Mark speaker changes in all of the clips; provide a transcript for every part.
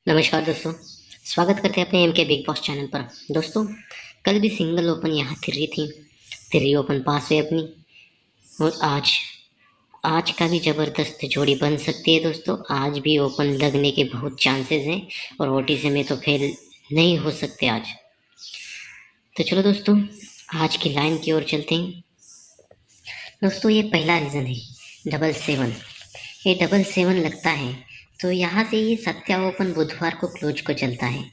Speaker 1: नमस्कार दोस्तों। स्वागत करते हैं अपने एम के बिग बॉस चैनल पर। दोस्तों, कल भी सिंगल ओपन यहाँ थ्री थी, थ्री ओपन पास हुई अपनी। और आज आज का भी ज़बरदस्त जोड़ी बन सकती है दोस्तों। आज भी ओपन लगने के बहुत चांसेस हैं और ओटीसी में तो फेल नहीं हो सकते आज। तो चलो दोस्तों, आज की लाइन की ओर चलते हैं। दोस्तों, ये पहला रीज़न है डबल सेवन। ये डबल सेवन लगता है तो यहाँ से ये सत्या ओपन बुधवार को क्लोज को चलता है।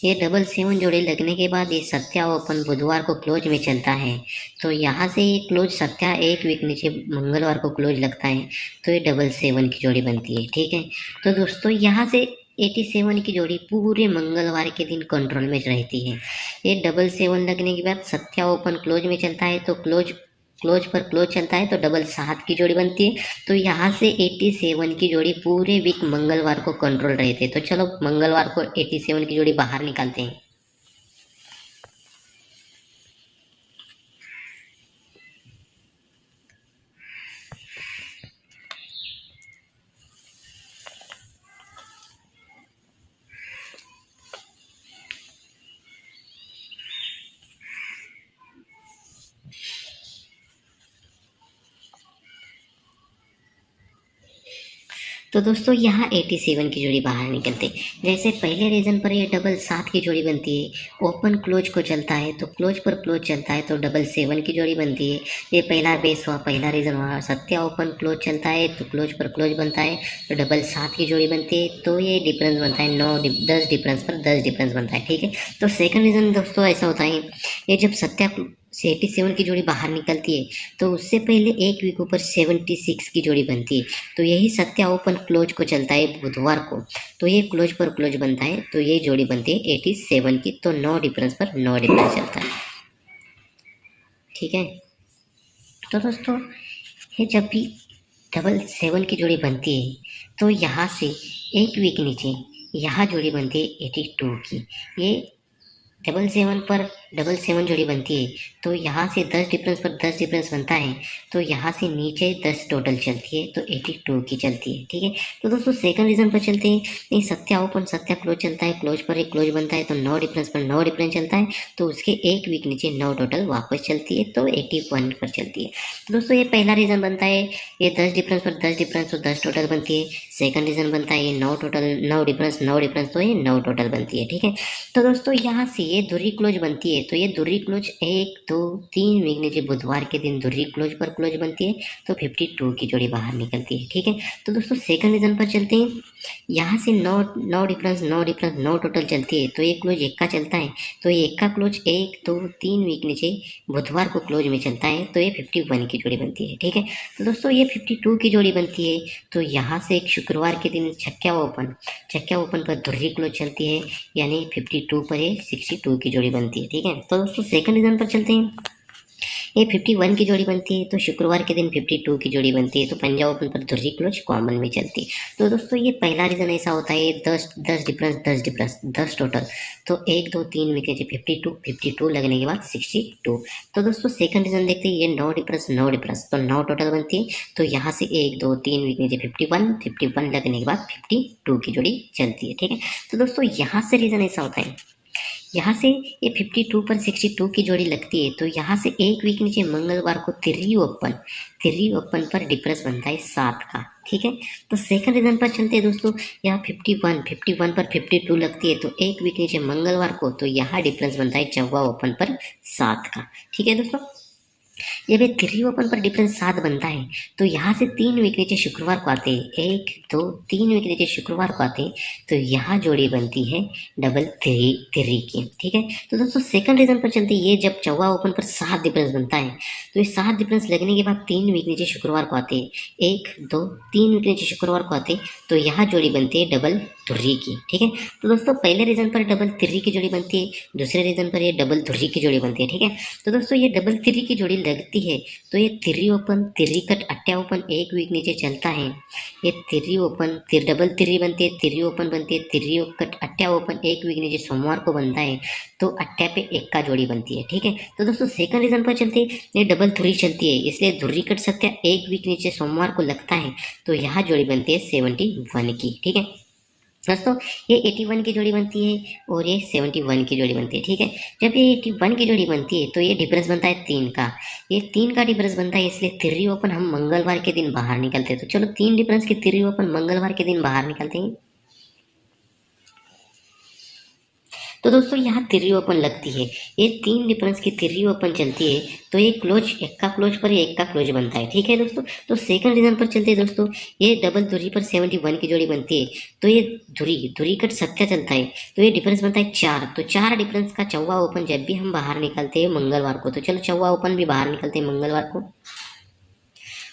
Speaker 1: ये डबल सेवन जोड़ी लगने के बाद ये सत्या ओपन बुधवार को क्लोज में चलता है। तो यहाँ से ये क्लोज सत्या एक वीक नीचे मंगलवार को क्लोज लगता है, तो ये डबल सेवन की जोड़ी बनती है। ठीक है, तो दोस्तों यहाँ से 87 की जोड़ी पूरे मंगलवार के दिन कंट्रोल में रहती है। ये डबल सेवन लगने के बाद सत्या ओपन क्लोज में चलता है, तो क्लोज क्लोज पर क्लोज चलता है तो डबल 7 की जोड़ी बनती है। तो यहाँ से 87 की जोड़ी पूरे वीक मंगलवार को कंट्रोल रहते हैं। तो चलो मंगलवार को 87 की जोड़ी बाहर निकालते हैं। तो दोस्तों यहाँ 87 की जोड़ी बाहर निकलते। जैसे पहले रीजन पर ये डबल 7 की जोड़ी बनती है, ओपन क्लोज को चलता है तो क्लोज पर क्लोज चलता है तो डबल 7 की जोड़ी बनती है। ये पहला बेस हुआ, पहला रीजन हुआ। सत्या ओपन क्लोज चलता है तो क्लोज पर क्लोज बनता है तो डबल 7 की जोड़ी बनती है। तो ये डिफरेंस बनता है 10 डिफरेंस पर 10 डिफरेंस बनता है। ठीक है, तो सेकंड रीजन दोस्तों ऐसा होता है, ये जब सत्या से 87 की जोड़ी बाहर निकलती है तो उससे पहले एक वीक ऊपर 76 की जोड़ी बनती है। तो यही सत्या ओपन क्लोज को चलता है बुधवार को, तो ये क्लोज पर क्लोज बनता है तो ये जोड़ी बनती है 87 की। तो 9 डिफरेंस पर 9 डिफरेंस चलता है। ठीक है, तो दोस्तों ये जब भी डबल 7 की जोड़ी बनती है तो यहाँ से एक वीक नीचे यहाँ जोड़ी बनती है 82 की। ये डबल सेवन जोड़ी बनती है तो यहाँ से 10 डिफरेंस पर 10 डिफरेंस बनता है। तो यहाँ से नीचे 10 टोटल चलती है तो 82 की चलती है। ठीक है, तो दोस्तों सेकंड रीजन पर चलते हैं। ये सत्या ओपन सत्या क्लोज चलता है, क्लोज पर एक क्लोज बनता है तो 9 डिफरेंस पर 9 डिफरेंस चलता है। तो उसके एक वीक नीचे 9 टोटल वापस चलती है तो 81 पर चलती है। तो दोस्तों ये पहला रीजन बनता है, ये 10 डिफरेंस पर 10 डिफरेंस तो 10 टोटल बनती है। सेकंड रीजन बनता है ये 9 टोटल 9 डिफरेंस तो ये 9 टोटल बनती है। ठीक है, तो दोस्तों यहाँ से ये दुर्री क्लोज बनती है तो ये दुर्री क्लोज 1 2 3 वीक नीचे बुधवार के दिन दुर्री क्लोज पर क्लोज बनती है तो 52 की जोड़ी बाहर निकलती है। ठीक है, तो दोस्तों सेकंड रीजन पर चलते हैं। यहाँ से 9 डिफरेंस 9 टोटल चलती है तो ये क्लोज एक का चलता है। तो ये एक का क्लोज 1 2 3 वीक नीचे बुधवार को क्लोज में चलता है तो ये 51 की जोड़ी बनती है। ठीक है, तो दोस्तों ये 52 की जोड़ी बनती है तो यहाँ से एक शुक्रवार के दिन छक्का ओपन पर दुर्री क्लोज चलती है, यानी 52 पर ये 62 की जोड़ी बनती है। ठीक है, तो दोस्तों सेकंड रीजन पर चलते हैं। ये 51 की जोड़ी बनती है तो शुक्रवार के दिन 52 की जोड़ी बनती है तो पंजाब ओपन पर दुर्री क्लोज कॉमन में चलती है। तो दोस्तों ये पहला रीजन ऐसा होता है, 10 डिफरेंस 10 टोटल तो 1 2 3 वीक नीचे 52 लगने के बाद 62। तो दोस्तों सेकंड रीजन देखते हैं, ये 9 डिफरेंस तो 9 टोटल बनती है। तो यहाँ से 1 2 3 वीक नीचे 51 लगने के बाद 52 की जोड़ी चलती है। ठीक है, तो दोस्तों यहाँ से रीजन ऐसा होता है, यहाँ से ये 52 पर 62 की जोड़ी लगती है तो यहाँ से एक वीक नीचे मंगलवार को थ्री ओपन पर डिफरेंस बनता है 7 का। ठीक है, तो सेकंड रीजन पर चलते हैं दोस्तों। यहाँ 51 पर 52 लगती है तो एक वीक नीचे मंगलवार को तो यहाँ डिफरेंस बनता है चौवा ओपन पर 7 का। ठीक है दोस्तों, जब ये थ्री ओपन पर डिफरेंस 7 बनता है तो यहाँ से 3 वीक नीचे शुक्रवार को आते हैं, 1 2 3 वीक नीचे शुक्रवार को आते हैं तो यहाँ जोड़ी बनती है डबल थ्री की। ठीक है, तो दोस्तों सेकंड रीजन पर चलते हैं। ये जब चौवा ओपन पर 7 डिफरेंस बनता है तो ये 7 डिफरेंस लगने के बाद 3 वीक नीचे शुक्रवार को आते हैं, 1 2 3 वीक नीचे शुक्रवार को आते हैं तो यहाँ जोड़ी बनती है डबल धुर्री की। ठीक है, तो दोस्तों पहले रीजन पर डबल थ्री की जोड़ी बनती है, दूसरे रीजन पर ये डबल धुर्री की जोड़ी बनती है। ठीक है, तो दोस्तों ये डबल थ्री की जोड़ी लगती है तो ये थ्री ओपन थ्री कट अट्टा ओपन एक वीक नीचे चलता है। ये थ्री ओपन डबल थ्री बनती है, थ्री ओपन बनती है, थ्री कट अट्टा ओपन एक वीक नीचे सोमवार को बनता है तो अट्टा पे एक का जोड़ी बनती है। ठीक है, तो दोस्तों सेकंड रीजन पर चलते हैं, ये डबल थ्री चलती है इसलिए धुर्री कट सत्या एक वीक नीचे सोमवार को लगता है तो यहाँ जोड़ी बनती है 71 की। ठीक है, दोस्तों ये 81 की जोड़ी बनती है और ये 71 की जोड़ी बनती है, ठीक है। जब ये 81 की जोड़ी बनती है तो ये डिफरेंस बनता है 3 का। ये 3 का डिफरेंस बनता है, इसलिए थ्री ओपन हम मंगलवार के दिन बाहर निकलते हैं। तो चलो 3 डिफरेंस की थ्री ओपन मंगलवार के दिन बाहर निकलते हैं। तो दोस्तों यहाँ थ्री ओपन लगती है, ये 3 डिफरेंस की थ्री ओपन चलती है तो ये क्लोज, एक का क्लोज पर एक का क्लोज बनता है, ठीक है दोस्तों। तो सेकंड रीजन पर चलते हैं दोस्तों, ये डबल धुरी पर 71 की जोड़ी बनती है तो ये धुरी धुरी कट सत्या चलता है तो ये डिफरेंस बनता है 4। तो 4 डिफरेंस का चौवा ओपन जब भी हम बाहर निकलते हैं मंगलवार को, तो चलो चौवा ओपन भी बाहर निकलते हैं मंगलवार को।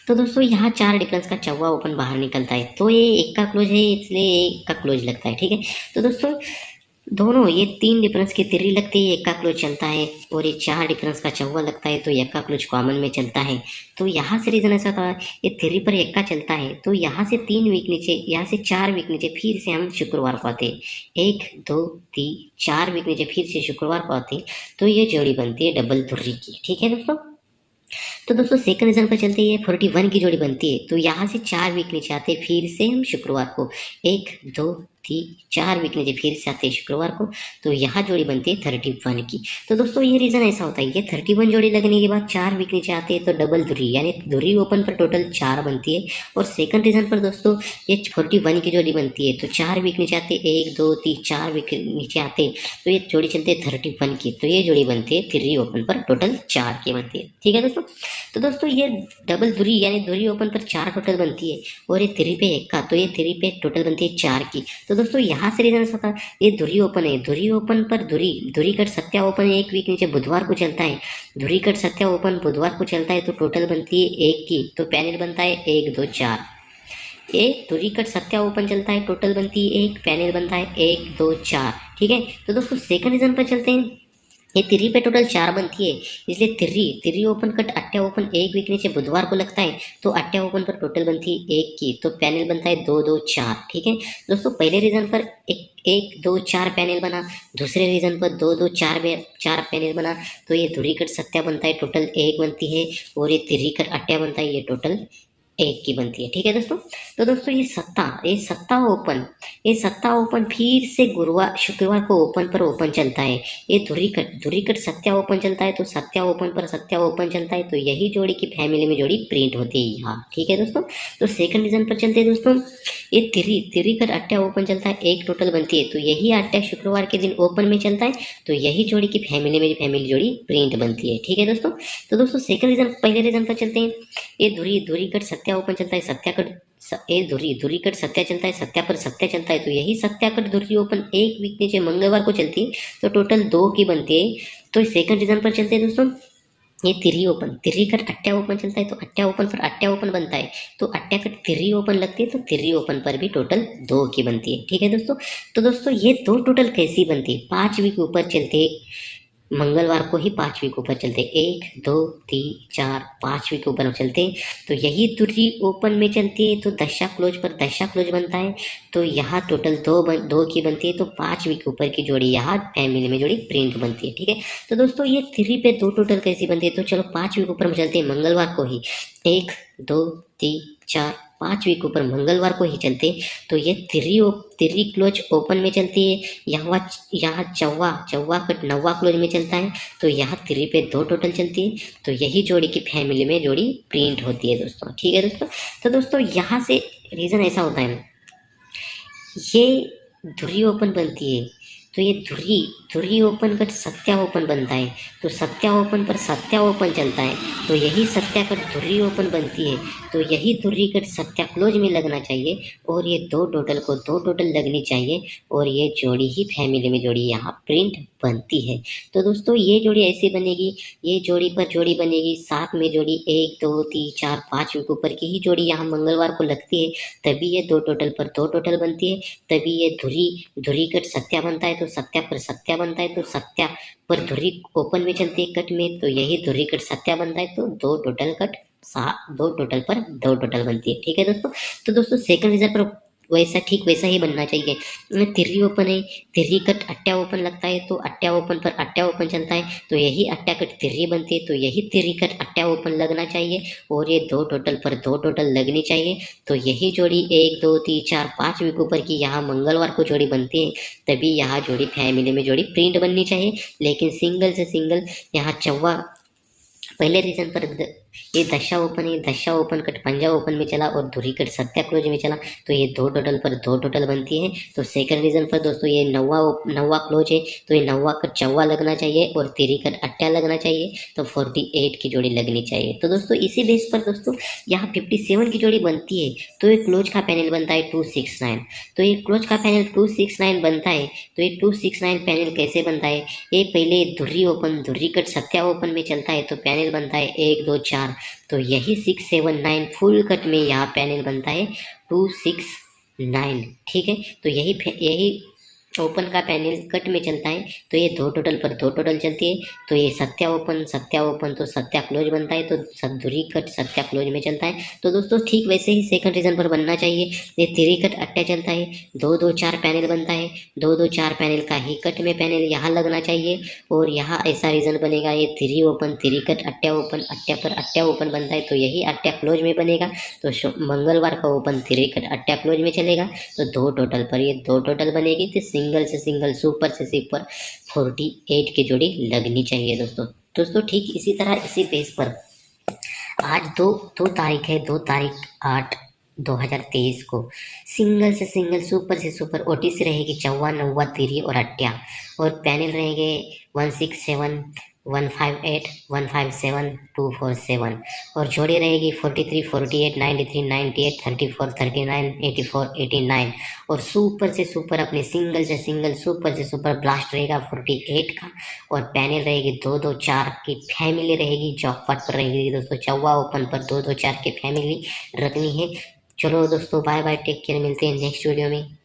Speaker 1: तो दोस्तों यहाँ 4 डिफरेंस का चौवा ओपन बाहर निकलता है तो ये एक का क्लोज है, इसलिए एक का क्लोज लगता है, ठीक है। तो दोस्तों दोनों ये 3 डिफरेंस की तिरी लगती है, एक का क्लोज चलता है, और ये 4 डिफरेंस का चौवा लगता है तो एक का क्लोज कॉमन में चलता है। तो यहाँ से रीजन ऐसा था, ये तिरी पर एक का चलता है तो यहाँ से 3 वीक नीचे, यहाँ से 4 वीक नीचे फिर से हम शुक्रवार को आते, 1 2 3 4 वीक नीचे फिर से शुक्रवार को आते तो ये जोड़ी बनती है डबल धुर्री की, ठीक है दोस्तों। तो दोस्तों सेकंड रीजन पर चलते हैं, 41 की जोड़ी बनती है तो यहाँ से 4 वीक नीचे आते फिर से हम शुक्रवार को, 1 2 3 4 वीक नीचे फिर से आते हैं शुक्रवार को तो यहाँ जोड़ी बनती है 31 की। तो दोस्तों ये रीजन ऐसा होता है, ये 31 जोड़ी लगने के बाद 4 वीक नीचे आते हैं तो डबल धुरी, यानी धुरी ओपन पर टोटल 4 बनती है। और सेकंड रीजन पर दोस्तों ये 41 की जोड़ी बनती है तो 4 वीक नीचे आते, 1 2 3 4 वीक नीचे आते तो ये जोड़ी चलती है 31 की, तो ये जोड़ी बनती है थ्री ओपन पर टोटल 4 की बनती है, ठीक है दोस्तों। तो दोस्तों ये डबल धुरी यानी धुरी ओपन पर 4 टोटल बनती है और ये थ्री पे एक का, तो ये थ्री पे टोटल बनती है 4 की। तो दोस्तों यहाँ से रीजन ऐसा था, ये धुरी ओपन है, धुरी ओपन पर धुरी धुरी कट सत्या ओपन एक वीक नीचे बुधवार को चलता है, धुरी कट सत्या ओपन बुधवार को चलता है तो टोटल बनती है 1 की, तो पैनल बनता है 1 2 4। एक धुरी कट सत्या ओपन चलता है, टोटल बनती है 1, पैनल बनता है 1 2 4, ठीक है। तो दोस्तों सेकंड रीजन पर चलते हैं, ये थ्री पे टोटल 4 बनती है, इसलिए थ्री ओपन कट अट्ठा ओपन एक वीक नीचे बुधवार को लगता है तो अट्ठा ओपन पर टोटल बनती है 1 की, तो पैनल बनता है 2 2 4, ठीक है दोस्तों। पहले रीजन पर 1 2 4 पैनल बना, दूसरे रीजन पर 2 2 4 पैनल बना तो ये धुरी कट सत्या बनता है, टोटल 1 बनती है, और ये थ्री कट अट्ठा बनता है, ये टोटल 1 की बनती है, ठीक है दोस्तों। तो दोस्तों ये सत्ता ओपन फिर से गुरुवार शुक्रवार को ओपन पर ओपन चलता है, ये धुरी कट सत्या ओपन चलता है तो सत्या ओपन पर सत्या ओपन चलता है तो यही जोड़ी की फैमिली में जोड़ी प्रिंट होती है यहाँ, ठीक है दोस्तों। तो सेकंड रीजन पर चलते हैं दोस्तों, ये थ्री कट अट्ठा ओपन चलता है, एक टोटल बनती है तो यही अट्ठा शुक्रवार के दिन ओपन में चलता है तो यही जोड़ी की फैमिली जोड़ी प्रिंट बनती है, ठीक है दोस्तों। तो दोस्तों सेकंड रीजन, पहले रीजन पर चलते हैं, ये धुरी कट सत्या ओपन चलता है, सत्या कट ये धुरी कट सत्या चलता है, सत्या पर सत्या चलता है तो यही सत्या कट धुरी ओपन एक वीक नीचे मंगलवार को चलती है तो टोटल 2 की बनती है। तो सेकंड रीजन पर चलते हैं दोस्तों, ये थ्री कट अट्ठा ओपन चलता है तो अट्ठा ओपन पर अट्ठा ओपन बनता है तो अट्ठा कट थ्री ओपन लगती है तो थ्री ओपन पर भी टोटल 2 की बनती है, ठीक है दोस्तों। तो दोस्तों ये 2 टोटल कैसी बनती है, 5 वीक ऊपर चलते हैं, मंगलवार को ही 5 वीक ऊपर चलते, 1 2 3 4 5 वीक ऊपर चलते तो यही धुरी ओपन में चलती है तो दशा क्लोज पर दशा क्लोज बनता है तो यहाँ टोटल 2 की बनती है तो 5 वीक ऊपर की जोड़ी यहाँ फैमिली में जोड़ी प्रिंट बनती है, ठीक है। तो दोस्तों ये 3 पे 2 टोटल कैसी बनती है, तो चलो 5 वीक ऊपर में चलते हैं मंगलवार को ही, 1 2 3 4 5 वीक ऊपर मंगलवार को ही चलते तो ये थ्री क्लोज ओपन में चलती है, यहाँ चौवा कट नौवा क्लोज में चलता है तो यहाँ 3 पे 2 टोटल चलती है तो यही जोड़ी की फैमिली में जोड़ी प्रिंट होती है दोस्तों, ठीक है दोस्तों। तो दोस्तों यहाँ से रीजन ऐसा होता है, ये धुरी ओपन बनती है तो ये धुरी ओपन कट सत्या ओपन बनता है तो सत्या ओपन पर सत्या ओपन चलता है तो यही सत्या कट धुरी ओपन बनती है तो यही धुरी कट सत्या क्लोज में लगना चाहिए और ये 2 टोटल लगनी चाहिए और ये जोड़ी ही फैमिली में जोड़ी यहाँ प्रिंट बनती है। तो दोस्तों ये जोड़ी ऐसी बनेगी, ये जोड़ी पर जोड़ी बनेगी, साथ में जोड़ी 1 2 3 4 5 वीक ऊपर की ही जोड़ी यहाँ मंगलवार को लगती है तभी ये 2 टोटल पर 2 टोटल बनती है, तभी ये धुरी कट सत्या बनता है तो सत्या पर सत्या बनता है तो सत्या पर धुरी ओपन में चलती है कट में तो यही धुरी कट सत्या बनता है तो 2 टोटल पर 2 टोटल बनती है, ठीक है दोस्तों। तो दोस्तों सेकंड रीजन पर वैसा ठीक वैसा ही बनना चाहिए। तिर्री ओपन है, तिर्री कट अट्टा ओपन लगता है तो अट्टा ओपन पर अट्टा ओपन चलता है, तो यही अट्टा कट तिर्री बनती है तो यही तिर्री कट अट्टा ओपन लगना चाहिए, और ये दो टोटल पर दो टोटल लगनी चाहिए। तो यही जोड़ी 1 2 3 4 5 वीक ऊपर की यहाँ मंगलवार को जोड़ी बनती है, तभी यहाँ जोड़ी फैमिली में जोड़ी प्रिंट बननी चाहिए। लेकिन सिंगल से सिंगल यहाँ चौवा पहले रीजन पर ये दशा ओपन है, दशा ओपन कट पंजा ओपन में चला और धुरी कट सत्या क्लोज में चला, तो ये दो टोटल पर दो टोटल बनती है। तो सेकंड रीजन पर दोस्तों ये नौवा क्लोज है, तो ये नौवा कट चौवा लगना चाहिए और तिरी कट अट्टा लगना चाहिए, तो 48 की जोड़ी लगनी चाहिए। तो दोस्तों इसी बेस पर दोस्तों यहाँ 57 की जोड़ी बनती है, तो ये क्लोज का पैनल बनता है 269। तो ये क्लोज का पैनल 269 बनता है, तो ये 269 पैनल कैसे बनता है, ये पहले धुर्री ओपन धुर्री कट सत्या ओपन में चलता है तो पैनल बनता है 1 2 4, तो यही 679 फुल कट में यहाँ पैनल बनता है 269। ठीक है, तो यही ओपन का पैनल कट में चलता है, तो ये दो टोटल पर दो टोटल चलती है, तो ये सत्या ओपन तो सत्या क्लोज बनता है, तो सद्धुरी कट सत्या क्लोज में चलता है। तो दोस्तों ठीक वैसे ही सेकंड रीजन पर बनना चाहिए। ये तिरी कट अट्टा चलता है, 2 2 4 पैनल बनता है, 2 2 4 पैनल का ही कट में पैनल यहाँ लगना चाहिए, और यहाँ ऐसा रीजन बनेगा, ये तिरी ओपन तिरी कट अट्टा ओपन अट्टा पर अट्टा ओपन बनता है, तो यही अट्टा क्लोज में बनेगा, तो मंगलवार का ओपन तिरी कट अट्टा क्लोज में चलेगा, तो दो टोटल पर ये दो टोटल बनेगी, तो सिंगल से सिंगल सुपर से सुपर 48 की जोड़ी लगनी चाहिए दोस्तों ठीक इसी तरह इसी बेस पर आज दो तारीख है, 2 तारीख 8 2023 को सिंगल से सिंगल सुपर से सुपर ओटीसी रहेगी चौवा नौवा तिरी और अट्टा, और पैनल रहेंगे 167 158 157 247, और जोड़ी रहेगी 43 48 93 98 34 39 84 89, और सुपर से सुपर अपने सिंगल से सिंगल सुपर से सुपर ब्लास्ट रहेगा 48 का, और पैनल रहेगी 2 2 4 की फैमिली रहेगी, जॉकपॉट पर रहेगी दोस्तों चौवा ओपन पर 2 2 4 की फैमिली रखनी है। चलो दोस्तों बाय बाय, टेक केयर, मिलते हैं नेक्स्ट वीडियो में।